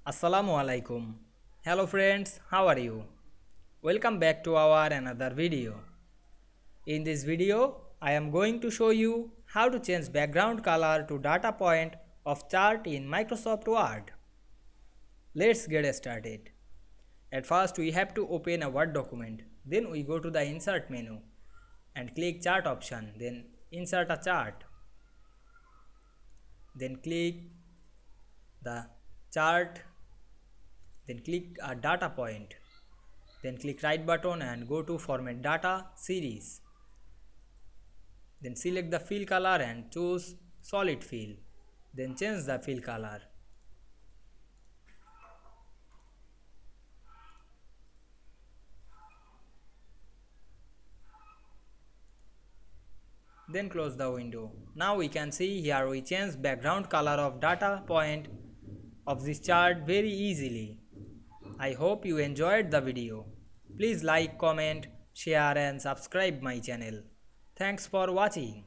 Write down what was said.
Assalamu Walaikum. Hello friends, how are you? Welcome back to our another video. In this video, I am going to show you how to change background color to data point of chart in Microsoft Word. Let's get started. At first, we have to open a Word document. Then we go to the Insert menu and click Chart option. Then insert a chart. Then click the chart. Then click a data point. Then click right button and go to Format Data Series. Then select the fill color and choose solid fill. Then change the fill color. Then close the window. Now we can see here we change background color of data point of this chart very easily. I hope you enjoyed the video. Please like, comment, share and subscribe my channel. Thanks for watching.